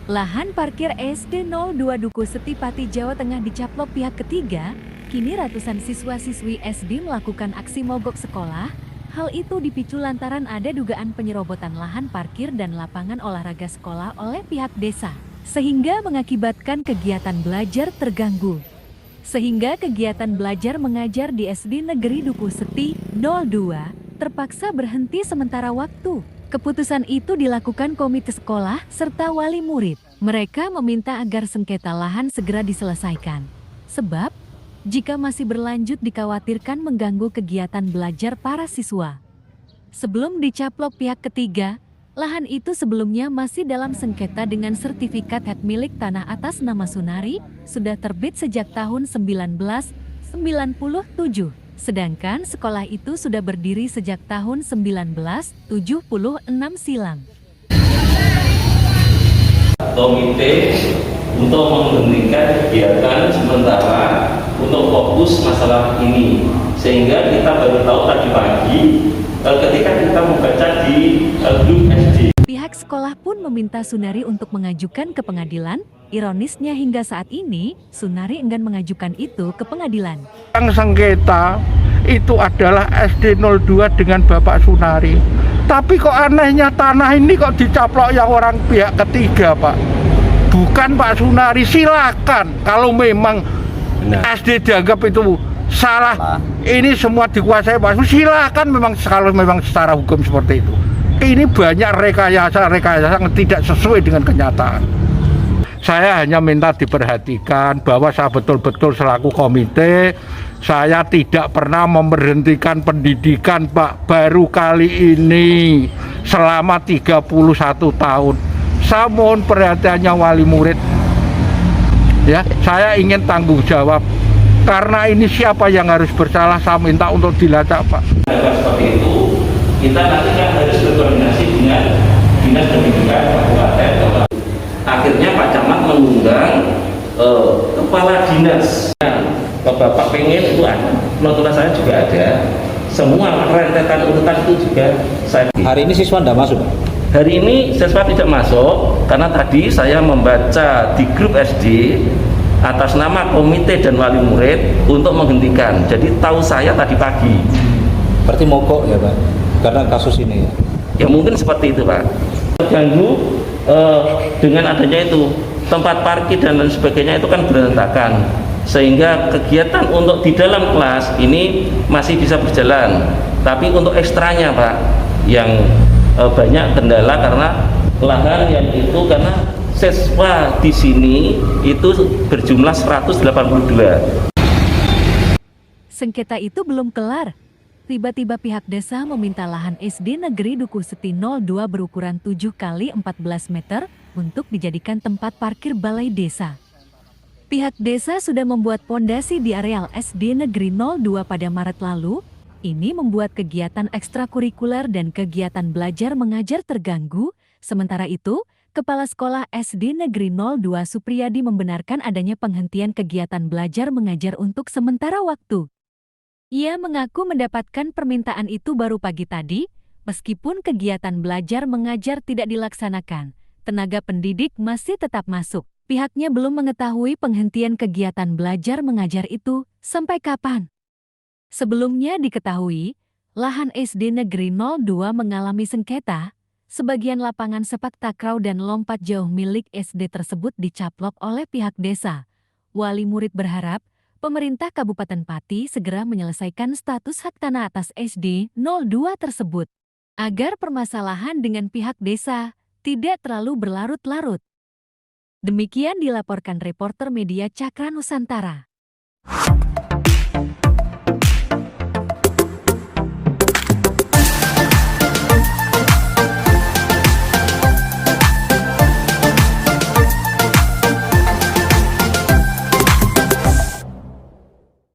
Lahan parkir SD 02 Duku Seti Pati, Jawa Tengah dicaplok pihak ketiga. Kini ratusan siswa-siswi SD melakukan aksi mogok sekolah. Hal itu dipicu lantaran ada dugaan penyerobotan lahan parkir dan lapangan olahraga sekolah oleh pihak desa, sehingga mengakibatkan kegiatan belajar terganggu. Sehingga kegiatan belajar mengajar di SD Negeri Duku Seti 02 terpaksa berhenti sementara waktu. Keputusan itu dilakukan komite sekolah serta wali murid. Mereka meminta agar sengketa lahan segera diselesaikan. Sebab, jika masih berlanjut dikhawatirkan mengganggu kegiatan belajar para siswa. Sebelum dicaplok pihak ketiga, lahan itu sebelumnya masih dalam sengketa dengan sertifikat hak milik tanah atas nama Sunari, sudah terbit sejak tahun 1997. Sedangkan sekolah itu sudah berdiri sejak tahun 1976 silam. Komite untuk menghentikan kegiatan sementara untuk fokus masalah ini, sehingga kita baru tahu tadi pagi ketika kita membaca di grup SD. Pihak sekolah pun meminta Sunari untuk mengajukan ke pengadilan. Ironisnya hingga saat ini, Sunari enggan mengajukan itu ke pengadilan. Yang sengketa itu adalah SD 02 dengan Bapak Sunari. Tapi kok anehnya tanah ini kok dicaplok yang orang pihak ketiga, Pak. Bukan Pak Sunari, silakan. Kalau memang SD dianggap itu salah, ini semua dikuasai Pak Sunari, silakan kalau memang secara hukum seperti itu. Ini banyak rekayasa yang tidak sesuai dengan kenyataan. Saya hanya minta diperhatikan bahwa saya betul-betul selaku komite, saya tidak pernah memberhentikan pendidikan, Pak. Baru kali ini selama 31 tahun. Saya mohon perhatiannya wali murid. Ya, saya ingin tanggung jawab. Karena ini siapa yang harus bersalah, saya minta untuk dilacak, Pak. Seperti itu, kita nanti kan harus berkoordinasi dengan Dinas Pendidikan Kabupaten Kota. Akhirnya Pak Camat mengundang kepala dinas. Bapak pengen itu ada, notulen saya juga ada. Semua rentetan urutan itu juga saya. Hari ini siswa tidak masuk? Hari ini siswa tidak masuk karena tadi saya membaca di grup SD atas nama komite dan wali murid untuk menghentikan. Jadi tahu saya tadi pagi. Berarti mogok ya Pak? Karena kasus ini ya? Ya mungkin seperti itu Pak. Terganggu dengan adanya itu tempat parkir dan lain sebagainya itu kan berantakan, sehingga kegiatan untuk di dalam kelas ini masih bisa berjalan, tapi untuk ekstranya Pak yang banyak kendala karena lahan yang itu, karena siswa di sini itu berjumlah 182. Sengketa itu belum kelar. Tiba-tiba pihak desa meminta lahan SD Negeri Duku Seti 02 berukuran 7 x 14 meter untuk dijadikan tempat parkir balai desa. Pihak desa sudah membuat pondasi di areal SD Negeri 02 pada Maret lalu. Ini membuat kegiatan ekstrakurikuler dan kegiatan belajar mengajar terganggu. Sementara itu, Kepala Sekolah SD Negeri 02 Supriyadi membenarkan adanya penghentian kegiatan belajar mengajar untuk sementara waktu. Ia mengaku mendapatkan permintaan itu baru pagi tadi, meskipun kegiatan belajar mengajar tidak dilaksanakan, tenaga pendidik masih tetap masuk. Pihaknya belum mengetahui penghentian kegiatan belajar mengajar itu sampai kapan. Sebelumnya diketahui, lahan SD Negeri 02 mengalami sengketa, sebagian lapangan sepak takraw dan lompat jauh milik SD tersebut dicaplok oleh pihak desa. Wali murid berharap, pemerintah Kabupaten Pati segera menyelesaikan status hak tanah atas SD 02 tersebut, agar permasalahan dengan pihak desa tidak terlalu berlarut-larut. Demikian dilaporkan reporter media Cakra Nusantara.